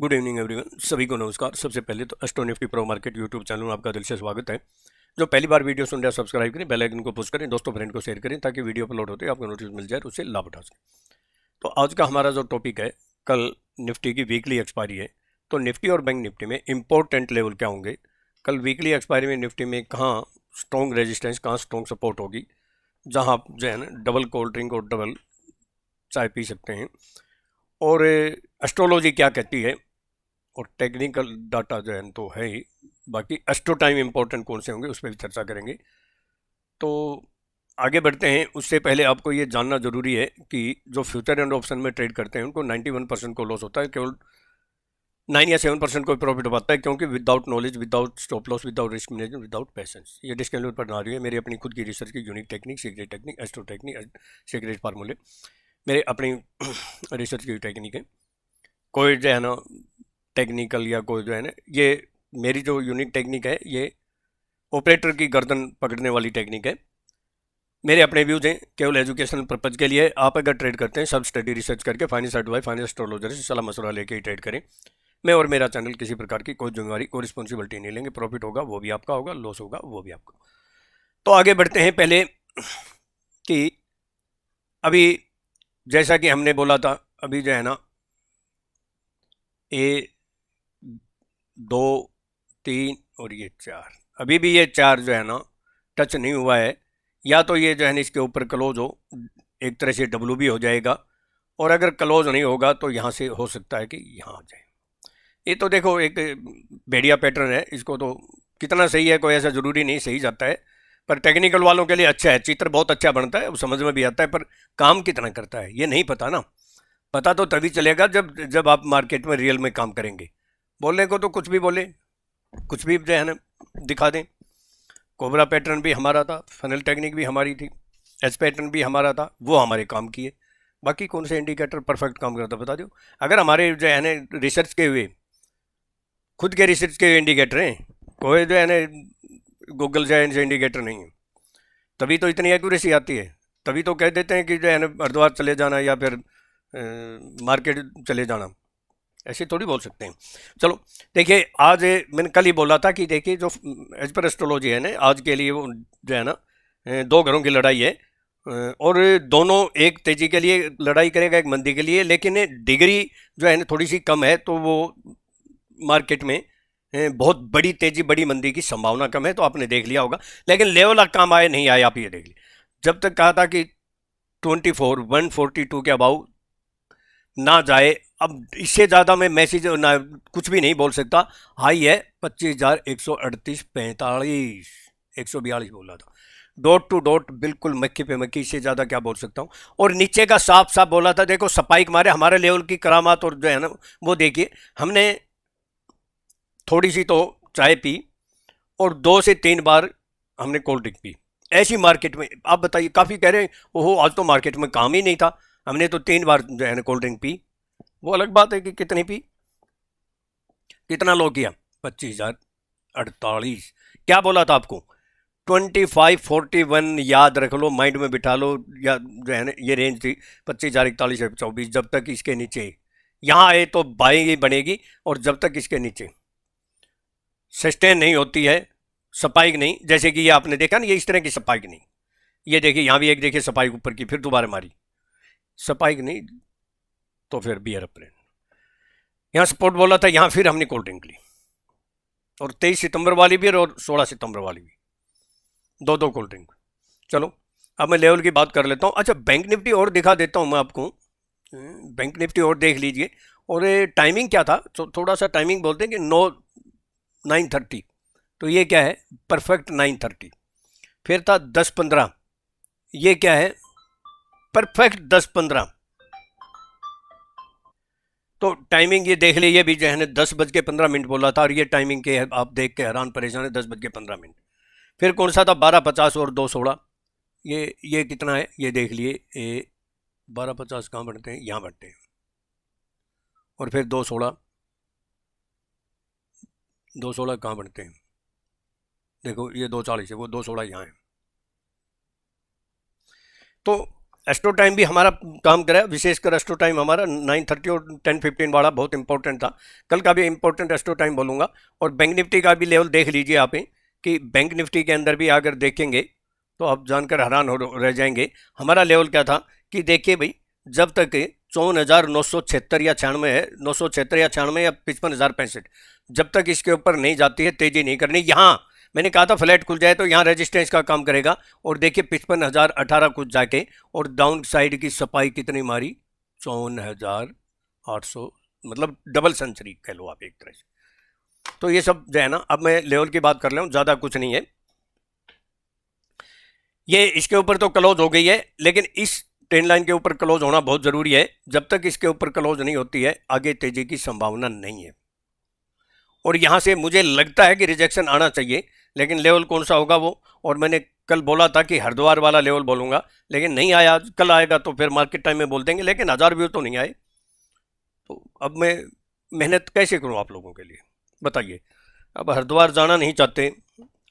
Good evening everyone, सभी को नमस्कार। सबसे पहले तो astro Nifty pro market YouTube channel में आपका दिल से स्वागत है। जो पहली बार वीडियो सुन रहे हैं सब्सक्राइब करें, बेल आइकन को पुश करें, दोस्तों फ्रेंड को शेयर करें ताकि वीडियो अपलोड होते ही आपको नोटिस मिल जाए और उससे लाभ उठा सकें। तो आज का हमारा जो टॉपिक है, कल निफ्टी की वीकली एक्सपायरी है, तो निफ्टी और बैंक निफ्टी में इंपॉर्टेंट लेवल क्या होंगे, कल वीकली एक्सपायरी में निफ्टी में कहाँ स्ट्रॉन्ग रेजिस्टेंस, कहाँ स्ट्रॉन्ग सपोर्ट होगी, जहाँ आप जो है ना डबल कोल्ड ड्रिंक और डबल चाय पी सकते हैं, और एस्ट्रोलॉजी क्या कहती है, और टेक्निकल डाटा जो है तो है ही। बाकी एस्ट्रो टाइम इंपॉर्टेंट कौन से होंगे उस पर भी चर्चा करेंगे। तो आगे बढ़ते हैं, उससे पहले आपको ये जानना जरूरी है कि जो फ्यूचर एंड ऑप्शन में ट्रेड करते हैं उनको 91% को लॉस होता है, केवल 9 या 7% को प्रॉफिट पाता है, क्योंकि without knowledge, without stop loss, without risk management, without patience. ये डिस्क्लेमर पर ना रही है, मेरी अपनी खुद की रिसर्च की unique technique, secret technique, astro technique, secret फार्मूले, मेरे अपनी रिसर्च की टेक्निक है। कोई जो है ना टेक्निकल या कोई जो है ना, ये मेरी जो यूनिक टेक्निक है, ये ऑपरेटर की गर्दन पकड़ने वाली टेक्निक है। मेरे अपने व्यूज हैं, केवल एजुकेशनल पर्पज के लिए। आप अगर ट्रेड करते हैं, सब स्टडी रिसर्च करके फाइनेंस एडवाइस, फाइनेंस एस्ट्रोलॉजर से सलाह मशवरा लेके ही ट्रेड करें। मैं और मेरा चैनल किसी प्रकार की कोई जिम्मेवारी, कोई रिस्पॉन्सिबिलिटी नहीं लेंगे। प्रॉफिट होगा वो भी आपका होगा, लॉस होगा वो भी आपका। तो आगे बढ़ते हैं। पहले कि अभी जैसा कि हमने बोला था, अभी जो है ना ए 2, 3 और ये 4, अभी भी ये 4 जो है ना टच नहीं हुआ है। या तो ये जो है ना इसके ऊपर क्लोज हो, एक तरह से डब्ल्यू भी हो जाएगा, और अगर क्लोज नहीं होगा तो यहाँ से हो सकता है कि यहाँ आ जाए। ये तो देखो एक बढ़िया पैटर्न है, इसको तो कितना सही है कोई ऐसा ज़रूरी नहीं सही जाता है, पर टेक्निकल वालों के लिए अच्छा है। चित्र बहुत अच्छा बनता है, समझ में भी आता है, पर काम कितना करता है ये नहीं पता ना। पता तो तभी चलेगा जब जब आप मार्केट में रियल में काम करेंगे। बोलने को तो कुछ भी बोले, कुछ भी जो है ना दिखा दें। कोबरा पैटर्न भी हमारा था, फनल टेक्निक भी हमारी थी, एच पैटर्न भी हमारा था, वो हमारे काम किए। बाकी कौन से इंडिकेटर परफेक्ट काम करता बता दो। अगर हमारे जो है ना रिसर्च के हुए, खुद के रिसर्च के इंडिकेटर हैं, कोई जो है ना गूगल से इंडिकेटर नहीं है, तभी तो इतनी एक्यूरेसी आती है। तभी तो कह देते हैं कि जो है ना हरिद्वार चले जाना या फिर मार्केट चले जाना, ऐसे थोड़ी बोल सकते हैं। चलो देखिए, आज मैंने कल ही बोला था कि देखिए जो एज पर एस्ट्रोलॉजी है ना, आज के लिए वो जो है ना दो घरों की लड़ाई है, और दोनों एक तेजी के लिए लड़ाई करेगा, एक मंदी के लिए, लेकिन डिग्री जो है ना थोड़ी सी कम है, तो वो मार्केट में बहुत बड़ी तेजी, बड़ी मंदी की संभावना कम है, तो आपने देख लिया होगा। लेकिन लेवल काम आए नहीं आए आप ये देख लीजिए। जब तक कहा था कि 142 के अबाउ ना जाए, अब इससे ज़्यादा मैं मैसेज ना कुछ भी नहीं बोल सकता। हाई है 25,138.45, 142 बोला था, डॉट टू डॉट बिल्कुल मक्खी पे मक्खी, इससे ज़्यादा क्या बोल सकता हूँ। और नीचे का साफ साफ बोला था, देखो स्पाइक मारे हमारे लेवल की करामात, और जो है ना वो देखिए, हमने थोड़ी सी तो चाय पी और 2 से 3 बार हमने कोल्ड ड्रिंक पी। ऐसी मार्केट में आप बताइए, काफ़ी कह रहे हैं ओहो आज तो मार्केट में काम ही नहीं था, हमने तो 3 बार जो है ना कोल्ड ड्रिंक पी। वो अलग बात है कि कितनी पी, कितना लो किया, 25,048। क्या बोला था आपको, 2541, याद रख लो, माइंड में बिठा लो, या जो है ना ये रेंज थी 25,041 से 24। जब तक इसके नीचे यहाँ आए तो बाई ही बनेगी, और जब तक इसके नीचे सस्टेन नहीं होती है, स्पाइक नहीं, जैसे कि ये आपने देखा ना, ये इस तरह की स्पाइक नहीं। ये देखिए यहाँ भी एक देखिए स्पाइक ऊपर की, फिर दोबारा मारी, स्पाइक नहीं, तो फिर बियर अप्रेन। यहाँ सपोर्ट बोला था, यहाँ फिर हमने कोल्ड ड्रिंक ली, और 23 सितंबर वाली भी और 16 सितंबर वाली भी, दो दो कोल्ड ड्रिंक। चलो अब मैं लेवल की बात कर लेता हूँ। अच्छा, बैंक निफ्टी और दिखा देता हूँ मैं आपको, बैंक निफ्टी और देख लीजिए। और ये टाइमिंग क्या था, तो थोड़ा सा टाइमिंग बोलते हैं कि 9:30, तो ये क्या है, परफेक्ट 9:30। फिर था 10:15, ये क्या है, परफेक्ट 10:15। तो टाइमिंग ये देख लीजिए, भी जो है ना 10:15 बोला था, और ये टाइमिंग के आप देख के हैरान परेशान है, 10:15। फिर कौन सा था, 12:50 और 2:16। ये कितना है ये देख लिए, 12:50 कहाँ बढ़ते हैं, यहाँ बढ़ते हैं, और फिर 2:16, 2:16 कहाँ बढ़ते हैं, देखो ये 2:40 है, वो 2:16 यहाँ है। तो एस्ट्रो टाइम भी हमारा काम करा, विशेषकर एस्ट्रो टाइम हमारा 9:30 और 10:15 वाला बहुत इंपॉर्टेंट था। कल का भी इंपॉर्टेंट एस्ट्रो टाइम बोलूँगा। और बैंक निफ्टी का भी लेवल देख लीजिए आप कि बैंक निफ्टी के अंदर भी अगर देखेंगे तो आप जानकर हैरान हो रह जाएंगे। हमारा लेवल क्या था कि देखिए भाई, जब तक 54,976 या 96 है, 976 या 96 या 55,065, जब तक इसके ऊपर नहीं जाती है तेजी नहीं करनी। यहाँ मैंने कहा था फ्लैट खुल जाए तो यहाँ रेजिस्टेंस का काम करेगा। और देखिए 55,018 कुछ जाके और डाउन साइड की सफाई कितनी मारी, 54,800, मतलब डबल सेंचुरी कह लो आप एक तरह से। तो ये सब जो है ना, अब मैं लेवल की बात कर रहा हूँ, ज़्यादा कुछ नहीं है। ये इसके ऊपर तो क्लोज हो गई है, लेकिन इस ट्रेंड लाइन के ऊपर क्लोज होना बहुत ज़रूरी है। जब तक इसके ऊपर क्लोज नहीं होती है आगे तेजी की संभावना नहीं है। और यहाँ से मुझे लगता है कि रिजेक्शन आना चाहिए, लेकिन लेवल कौन सा होगा वो। और मैंने कल बोला था कि हरिद्वार वाला लेवल बोलूँगा, लेकिन नहीं आया। कल आएगा तो फिर मार्केट टाइम में बोल देंगे, लेकिन 1000 व्यू तो नहीं आए। तो अब मैं मेहनत कैसे करूँ आप लोगों के लिए, बताइए। अब हरिद्वार जाना नहीं चाहते,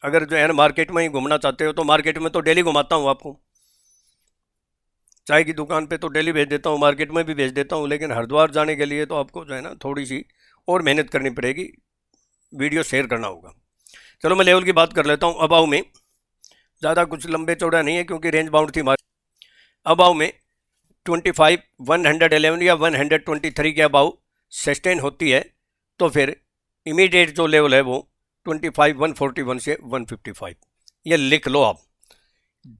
अगर जो है ना मार्केट में ही घूमना चाहते हो तो मार्केट में तो डेली घुमाता हूँ आपको। चाय की दुकान पे तो डेली भेज देता हूँ, मार्केट में भी भेज देता हूँ, लेकिन हरिद्वार जाने के लिए तो आपको जो है ना थोड़ी सी और मेहनत करनी पड़ेगी, वीडियो शेयर करना होगा। चलो मैं लेवल की बात कर लेता हूँ। अबाव में ज़्यादा कुछ लंबे चौड़ा नहीं है क्योंकि रेंज बाउंड थी हमारी। अबाव में 25, 111 या 123 के अबाव सस्टेन होती है तो फिर इमीडिएट जो लेवल है वो 25, 141 से 155, ये लिख लो आप।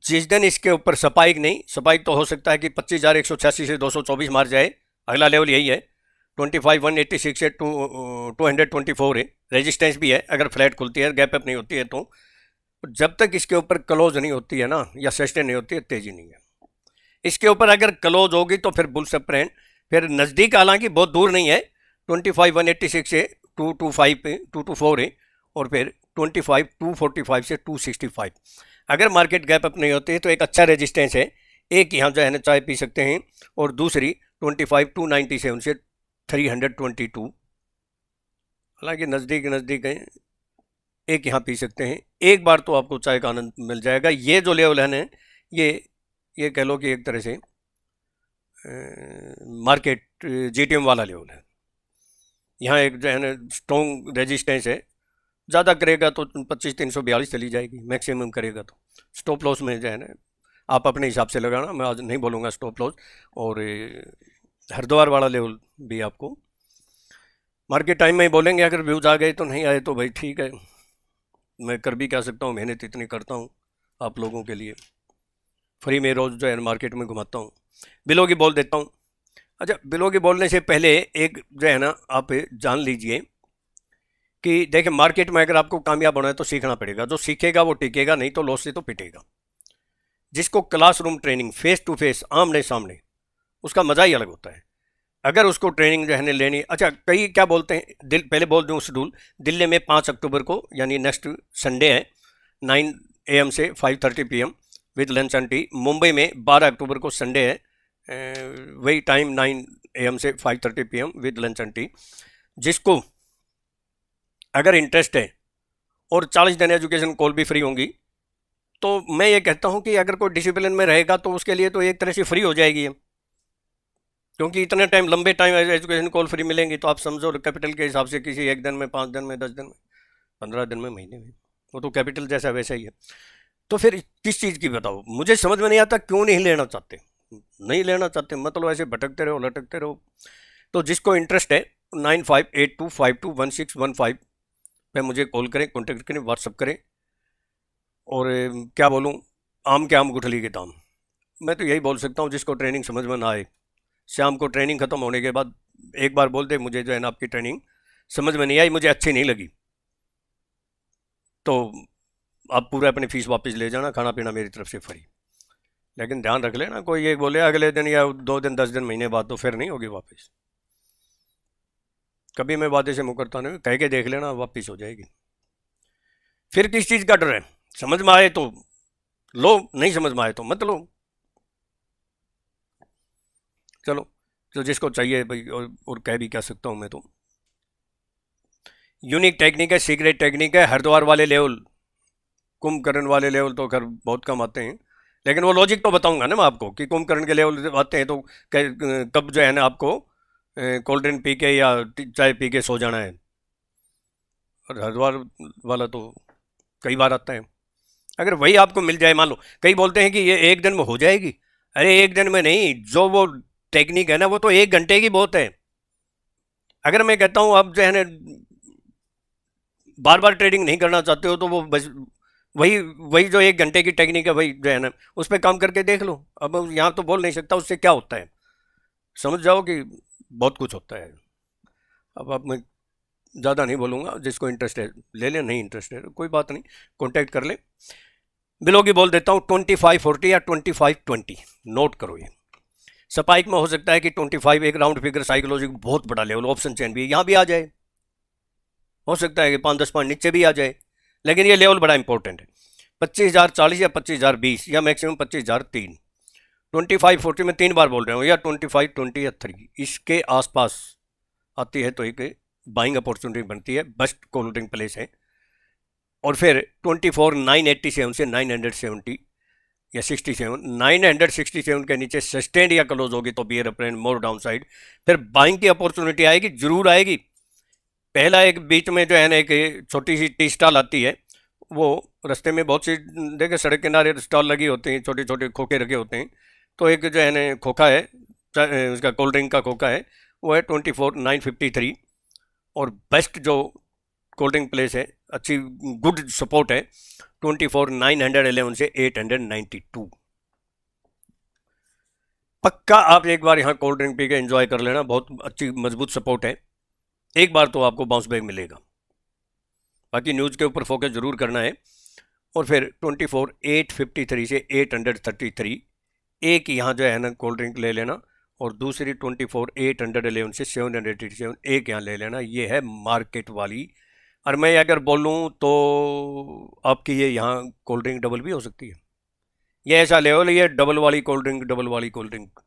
जिस दिन इसके ऊपर स्पाइक नहीं, स्पाइक तो हो सकता है कि 25,186 से 224 मार जाए, अगला लेवल यही है 25, 186 से 224 है। रेजिस्टेंस भी है अगर फ्लैट खुलती है, गैप अप नहीं होती है तो। जब तक इसके ऊपर क्लोज नहीं होती है ना, या सस्टेन नहीं होती है, तेजी नहीं है। इसके ऊपर अगर क्लोज होगी तो फिर बुल सब ट्रेंड फिर नज़दीक, हालांकि बहुत दूर नहीं है। 25, 186 से 225 पे 224 है, और फिर 25, 245 से 265। अगर मार्केट गैप अप नहीं होती है तो एक अच्छा रेजिस्टेंस है। एक यहाँ जो है ना चाय पी सकते हैं, और दूसरी 25, 297 से 322, हालांकि नज़दीक नज़दीक है, एक यहाँ पी सकते हैं। एक बार तो आपको चाय का आनंद मिल जाएगा। ये जो लेवल है ना, ये कह लो कि एक तरह से मार्केट जीटीएम वाला लेवल है। यहाँ एक जो है ना स्ट्रॉन्ग रेजिस्टेंस है, ज़्यादा करेगा तो 25,342 चली जाएगी, मैक्सिमम करेगा तो। स्टॉप लॉस में जो है ना आप अपने हिसाब से लगाना, मैं आज नहीं बोलूँगा स्टॉप लॉस। और हरिद्वार वाला लेवल भी आपको मार्केट टाइम में ही बोलेंगे। अगर व्यूज़ आ गए तो, नहीं आए तो भाई ठीक है, मैं कर भी क्या सकता हूँ, मेहनत इतनी करता हूँ आप लोगों के लिए, फ्री में रोज़ जो है मार्केट में घुमाता हूँ। बिलो की बोल देता हूँ। अच्छा, बिलो की बोलने से पहले एक जो है ना आप जान लीजिए कि देखिए, मार्केट में अगर आपको कामयाब होना है तो सीखना पड़ेगा। जो सीखेगा वो टिकेगा, नहीं तो लॉस से तो पिटेगा। जिसको classroom training, face to face, आमने सामने, उसका मज़ा ही अलग होता है। अगर उसको ट्रेनिंग जो है लेनी। अच्छा, कई क्या बोलते हैं, पहले बोल दूँ शेड्यूल। दिल्ली में 5 अक्टूबर को यानी नेक्स्ट संडे है 9 AM से 5:30 PM with lunch and T. Mumbai में 12 अक्टूबर को संडे है, वही टाइम 9 AM से 5:30 PM with lunch and T. जिसको अगर इंटरेस्ट है, और 40 दिन एजुकेशन कॉल भी फ्री होंगी, तो मैं ये कहता हूँ कि अगर कोई डिसिप्लिन में रहेगा तो उसके लिए तो एक तरह से फ्री हो जाएगी, क्योंकि इतने टाइम, लंबे टाइम एजुकेशन कॉल फ्री मिलेंगी तो आप समझो कैपिटल के हिसाब से किसी 1 दिन में, 5 दिन में, 10 दिन में, 15 दिन में, महीने में, वो तो कैपिटल जैसा वैसा ही है। तो फिर किस चीज़ की बताओ, मुझे समझ में नहीं आता क्यों नहीं लेना चाहते। नहीं लेना चाहते मतलब ऐसे भटकते रहो, लटकते रहो। तो जिसको इंटरेस्ट है 9582521615 पे मुझे कॉल करें, कॉन्टेक्ट करें, व्हाट्सअप करें। और क्या बोलूँ, आम के आम गुठली के दाम। मैं तो यही बोल सकता हूँ, जिसको ट्रेनिंग समझ में ना आए, शाम को ट्रेनिंग ख़त्म होने के बाद एक बार बोल दे मुझे जो है ना आपकी ट्रेनिंग समझ में नहीं आई, मुझे अच्छी नहीं लगी, तो आप पूरा अपनी फ़ीस वापस ले जाना, खाना पीना मेरी तरफ से फ्री। लेकिन ध्यान रख लेना, कोई ये बोले अगले दिन या 2 दिन, 10 दिन, महीने बाद, तो फिर नहीं होगी वापस। कभी मैं वादे से मुकरता नहीं, कह के देख लेना, वापस हो जाएगी। फिर किस चीज़ का डर है? समझ में आए तो लो, नहीं समझ में आए तो मत लो। चलो, तो जिसको चाहिए भाई, और कह भी क्या सकता हूँ मैं तो। यूनिक टेक्निक है, सीक्रेट टेक्निक है। हरिद्वार वाले लेवल, कुंभकर्ण वाले लेवल तो खैर बहुत कम आते हैं, लेकिन वो लॉजिक तो बताऊंगा ना मैं आपको कि कुंभकर्ण के लेवल आते हैं तो कब जो है ना आपको कोल्ड ड्रिंक पी के या चाय पी के सो जाना है। और हरिद्वार वाला तो कई बार आता है। अगर वही आपको मिल जाए, मान लो कई बोलते हैं कि ये एक दिन में हो जाएगी, अरे एक दिन में नहीं, जो वो टेक्निक है ना वो तो 1 घंटे की बहुत है। अगर मैं कहता हूँ आप जो है ना बार बार ट्रेडिंग नहीं करना चाहते हो तो वो बस वही वही जो 1 घंटे की टेक्निक है वही जो है ना उस पर काम करके देख लो। अब यहाँ तो बोल नहीं सकता उससे क्या होता है, समझ जाओ कि बहुत कुछ होता है। अब मैं ज़्यादा नहीं बोलूँगा, जिसको इंटरेस्ट है ले ले, नहीं इंटरेस्ट है कोई बात नहीं, कॉन्टैक्ट कर ले। बिलो की बोल देता हूँ 2540 या 2520, नोट करो ये। स्पाइक में हो सकता है कि 25 एक राउंड फिगर साइकोलॉजी बहुत बड़ा लेवल, ऑप्शन चेन भी यहाँ भी आ जाए, हो सकता है कि 5-10 पॉइंट नीचे भी आ जाए, लेकिन ये लेवल बड़ा इंपॉर्टेंट है। 25,040 या 25,020 या मैक्सिमम 25,003, 2540 में 3 बार बोल रहे हो, या 2520 या 3 इसके आसपास आती है तो एक बाइंग अपॉर्चुनिटी बनती है, बेस्ट कोल्डिंग प्लेस है। और फिर 24,987 से 970 या 67, 967 के नीचे सस्टेंड या क्लोज होगी तो बियर अप्रेंट मोर डाउन साइड, फिर बाइंग की अपॉर्चुनिटी आएगी, जरूर आएगी। पहला एक बीच में जो है ना एक छोटी सी टी स्टॉल आती है, वो रास्ते में बहुत सी देखे सड़क किनारे स्टॉल लगी होती हैं, छोटे छोटे खोखे रखे होते हैं, तो एक जो है ना खोखा है उसका कोल्ड ड्रिंक का खोखा है, वो है 24,953। और बेस्ट जो कोल्ड ड्रिंक प्लेस है, अच्छी गुड सपोर्ट है, 24,911 से 892। पक्का आप एक बार यहाँ कोल्ड ड्रिंक पी के एंजॉय कर लेना, बहुत अच्छी मजबूत सपोर्ट है, एक बार तो आपको बाउंस बैक मिलेगा। बाकी न्यूज़ के ऊपर फोकस जरूर करना है। और फिर 24,853 से 833 एक यहाँ जो है ना कोल्ड ड्रिंक ले लेना, और दूसरी 24,811 से 787 एक यहाँ ले लेना, ये है मार्केट वाली। और मैं अगर बोलूँ तो आपकी ये यहाँ कोल्ड ड्रिंक डबल भी हो सकती है, ये ऐसा लेवल, ये डबल वाली कोल्ड ड्रिंक, डबल वाली कोल्ड ड्रिंक,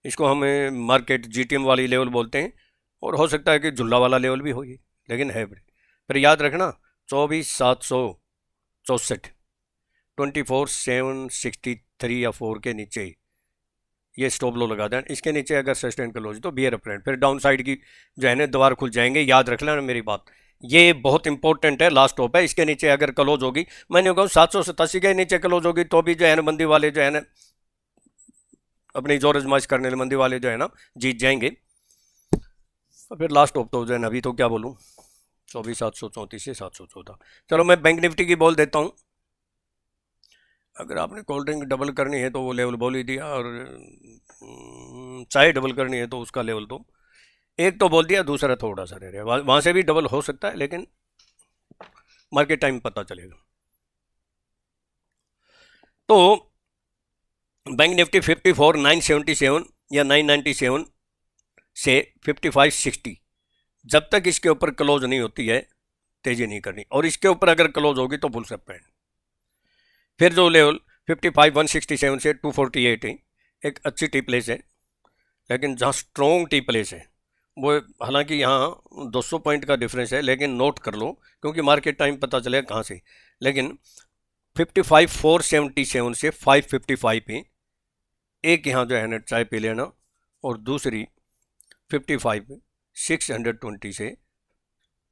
इसको हम मार्केट जीटीएम वाली लेवल बोलते हैं। और हो सकता है कि झुल्ला वाला लेवल भी हो ये, लेकिन है बड़े। फिर याद रखना 24,764, 24,763 या 4 के नीचे ये स्टॉप लो लगा दें, इसके नीचे अगर सस्टेन क्लोज तो बियर अप्रेंट, फिर डाउन साइड की जो है ना दोबारा खुल जाएंगे, याद रख लेना मेरी बात, ये बहुत इंपॉर्टेंट है, लास्ट स्टॉप है। इसके नीचे अगर क्लोज होगी, मैंने कहूँ 787 के नीचे क्लोज होगी तो भी जो है ना मंदी वाले जो है ना अपनी जोर आजमाइश करने वाले मंदी वाले जो है ना जीत जाएंगे। और फिर लास्ट स्टॉप तो जो है ना अभी तो क्या बोलूँ, 24,734 से 714। चलो मैं बैंक निफ्टी की बोल देता हूँ। अगर आपने कोल्ड ड्रिंक डबल करनी है तो वो लेवल बोल ही दिया, और चाय डबल करनी है तो उसका लेवल तो एक तो बोल दिया, दूसरा थोड़ा सा रह रहा है, वहाँ से भी डबल हो सकता है, लेकिन मार्केट टाइम पता चलेगा। तो बैंक निफ्टी 54,977 या 997 से 55,60, जब तक इसके ऊपर क्लोज नहीं होती है तेजी नहीं करनी, और इसके ऊपर अगर क्लोज होगी तो फुल स्टेप। फिर जो लेवल 55,167 से 248 है, एक अच्छी टी प्लेस है, लेकिन जहाँ स्ट्रॉन्ग टी प्लेस है वो, हालांकि यहाँ 200 पॉइंट का डिफरेंस है, लेकिन नोट कर लो क्योंकि मार्केट टाइम पता चलेगा कहाँ से। लेकिन 55,477 से 555 पे एक यहाँ जो है ना चाय पी लेना, और दूसरी 55,620 से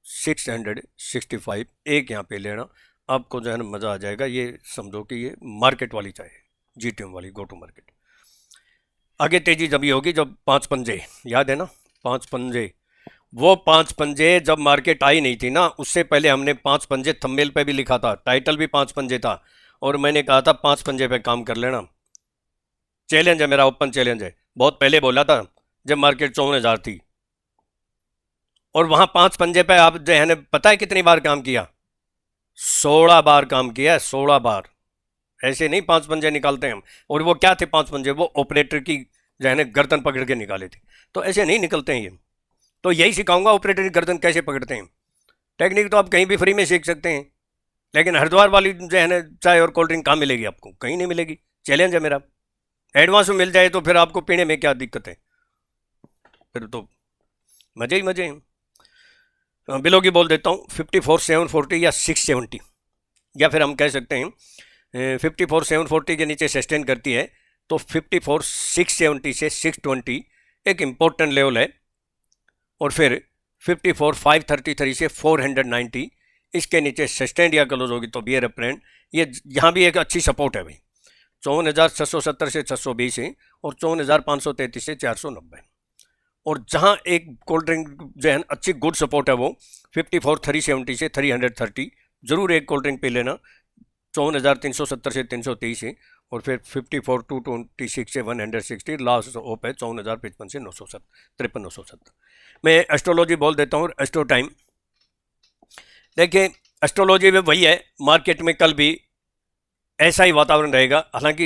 665 एक यहाँ पे लेना, आपको जो है ना मज़ा आ जाएगा। ये समझो कि ये मार्केट वाली चाय है, जीटीएम वाली, गो टू मार्केट। आगे तेजी जब ये होगी जब 5 पंजे, याद है ना 5 पंजे, वो 5 पंजे जब मार्केट आई नहीं थी ना, उससे पहले हमने 5 पंजे थंबनेल पे भी लिखा था, टाइटल भी 5 पंजे था, और मैंने कहा था 5 पंजे पे काम कर लेना। चैलेंज है मेरा, ओपन चैलेंज है, बहुत पहले बोला था जब मार्केट 54,000 थी, और वहाँ 5 पंजे पे आप जो है ना पता है कितनी बार काम किया, 16 बार काम किया, 16 बार। ऐसे नहीं 5 पंजे निकालते हम, और वो क्या थे 5 पंजे, वो ऑपरेटर की जो है ना गर्दन पकड़ के निकाले थे, तो ऐसे नहीं निकलते हैं ये। तो यही सिखाऊंगा ऑपरेटर की गर्दन कैसे पकड़ते हैं। टेक्निक तो आप कहीं भी फ्री में सीख सकते हैं, लेकिन हरिद्वार वाली जो है ना चाय और कोल्ड ड्रिंक कहाँ मिलेगी आपको, कहीं नहीं मिलेगी। चैलेंज है मेरा, एडवांस में मिल जाए तो फिर आपको पीने में क्या दिक्कत है, फिर तो मजे ही मजे हैं। बिलो की बोल देता हूँ 54,740 या 670, या फिर हम कह सकते हैं 54,740 के नीचे सस्टेन करती है तो 54,670 से 620 एक इम्पोर्टेंट लेवल है, और फिर 54,533 से 490 इसके नीचे सस्टेन या क्लोज होगी तो बियर अप्रेंट, ये यहाँ भी एक अच्छी सपोर्ट है भाई। 54,670 से 620 है और 54,533 से 490, और जहाँ एक कोल्ड ड्रिंक जो है अच्छी गुड सपोर्ट है वो 54,370 से 330, जरूर एक कोल्ड ड्रिंक पी लेना। 54,370 से 330 है, और फिर 54,226 से 160, लास्ट ओप है 54,055 से 970 मैं एस्ट्रोलॉजी बोल देता हूँ। एस्ट्रो टाइम देखिए, एस्ट्रोलॉजी में वही है, मार्केट में कल भी ऐसा ही वातावरण रहेगा, हालांकि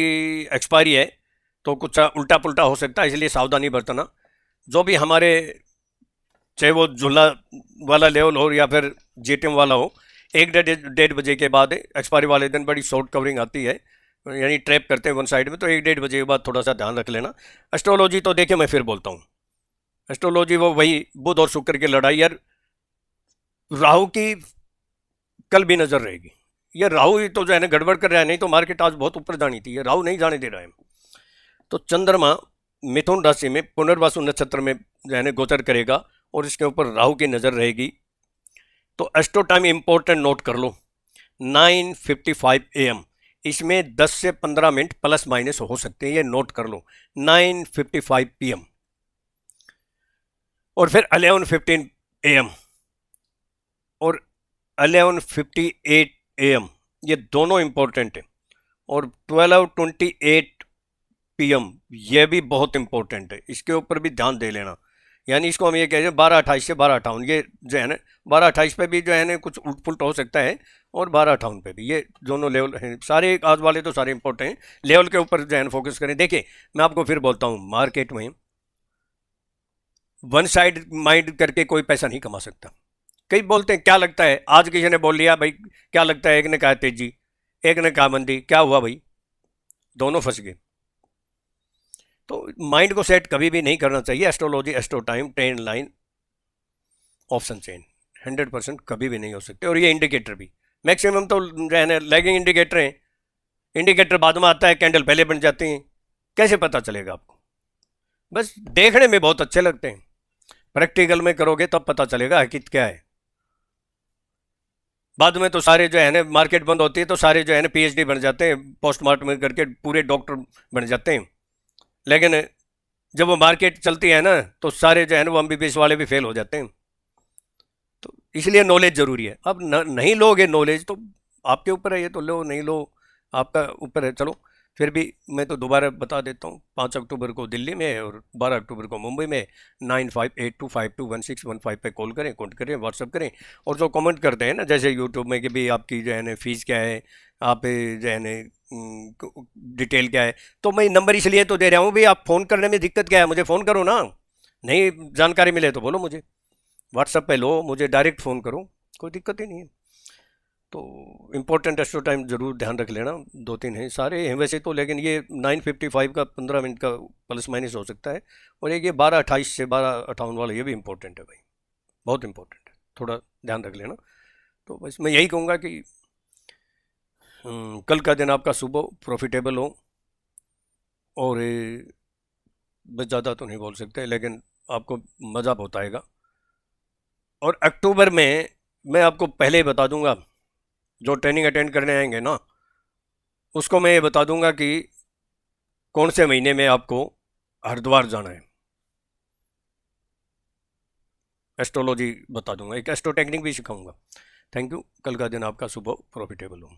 एक्सपायरी है तो कुछ उल्टा पुल्टा हो सकता है, इसलिए सावधानी बरतना। जो भी हमारे चाहे वो झूला वाला लेवल हो या फिर जीटीएम वाला हो, 1-1:30 के बाद एक्सपायरी वाले दिन बड़ी शॉर्ट कवरिंग आती है, यानी ट्रैप करते हैं वन साइड में, तो 1-1:30 के बाद थोड़ा सा ध्यान रख लेना। एस्ट्रोलॉजी तो देखिए मैं फिर बोलता हूँ, एस्ट्रोलॉजी वो वही बुध और शुक्र की लड़ाई, यार राहु की कल भी नजर रहेगी। ये राहु ही तो जो है ना गड़बड़ कर रहा है, नहीं तो मार्केट आज बहुत ऊपर जानी थी, ये राहु नहीं जाने दे रहा है। तो चंद्रमा मिथुन राशि में पुनर्वसु नक्षत्र में जो है ना गोचर करेगा और इसके ऊपर राहु की नजर रहेगी। तो एस्ट्रो टाइम इंपॉर्टेंट नोट कर लो, 9:55 AM, इसमें 10 से 15 मिनट प्लस माइनस हो सकते हैं, ये नोट कर लो 9:55 PM, और फिर 11:15 AM और 11:58 AM, ये दोनों इंपॉर्टेंट है, और 12:28 PM ये भी बहुत इंपॉर्टेंट है, इसके ऊपर भी ध्यान दे लेना। यानी इसको हम ये कह रहे हैं 12:28 से 12:58, ये जो है ना 12:28 पे भी जो है ना कुछ उलट पुलट हो सकता है, और 12:58 पे भी, ये दोनों लेवल हैं सारे आज वाले तो सारे इंपॉर्टेंट हैं, लेवल के ऊपर जो है ना फोकस करें। देखिए मैं आपको फिर बोलता हूँ, मार्केट में वन साइड माइंड करके कोई पैसा नहीं कमा सकता। कई बोलते हैं क्या लगता है, आज किसी ने बोल लिया भाई क्या लगता है, एक ने कहा तेजी, एक ने कहा मंदी, क्या हुआ भाई, दोनों फंस गए। तो माइंड को सेट कभी भी नहीं करना चाहिए। Astrology, astro time, trend line, option chain 100% कभी भी नहीं हो सकते। और ये इंडिकेटर भी मैक्सिमम तो जो है ना लैगिंग इंडिकेटर हैं, इंडिकेटर बाद में आता है, कैंडल पहले बन जाती हैं, कैसे पता चलेगा आपको? बस देखने में बहुत अच्छे लगते हैं, प्रैक्टिकल में करोगे तब पता चलेगा हकीकत क्या है। बाद में तो सारे जो है ना मार्केट बंद होती है तो सारे जो है ना PhD बन जाते हैं, पोस्टमार्टम करके पूरे डॉक्टर बन जाते हैं, लेकिन जब वो मार्केट चलती है ना तो सारे जो है ना वो MBBS वाले भी फेल हो जाते हैं। तो इसलिए नॉलेज ज़रूरी है। अब नहीं लोगे नॉलेज तो आपके ऊपर है, ये तो लो नहीं लो आपका ऊपर है। चलो फिर भी मैं तो दोबारा बता देता हूँ, 5 अक्टूबर को दिल्ली में और 12 अक्टूबर को मुंबई में 9582521615 पे कॉल करें, कॉन्ट करें, व्हाट्सअप करें। और जो कमेंट करते हैं ना जैसे यूट्यूब में कि भाई आपकी जो है ना फ़ीस क्या है, आप जो है ना डिटेल क्या है, तो मैं नंबर इसलिए तो दे रहा हूँ भाई, आप फ़ोन करने में दिक्कत क्या है, मुझे फ़ोन करो ना, नहीं जानकारी मिले तो बोलो मुझे, व्हाट्सअप पे लो, मुझे डायरेक्ट फ़ोन करो, कोई दिक्कत ही नहीं है। तो इम्पोर्टेंट एस्ट्रो टाइम ज़रूर ध्यान रख लेना, 2-3 हैं, सारे हैं वैसे तो, लेकिन ये 9:55 का 15 मिनट का प्लस माइनस हो सकता है, और एक ये 12:28 से 12:58 वाला ये भी इम्पोर्टेंट है भाई, बहुत इंपॉर्टेंट है, थोड़ा ध्यान रख लेना। तो बस मैं यही कहूँगा कि कल का दिन आपका सुबह प्रॉफिटेबल हो, और बस ज़्यादा तो नहीं बोल सकते, लेकिन आपको मज़ा बहुत आएगा। और अक्टूबर में मैं आपको पहले ही बता दूंगा, जो ट्रेनिंग अटेंड करने आएंगे ना उसको मैं ये बता दूंगा कि कौन से महीने में आपको हरिद्वार जाना है, एस्ट्रोलॉजी बता दूंगा, एक एस्ट्रो टेक्निक भी सिखाऊंगा। थैंक यू, कल का दिन आपका सुबह प्रॉफिटेबल हो।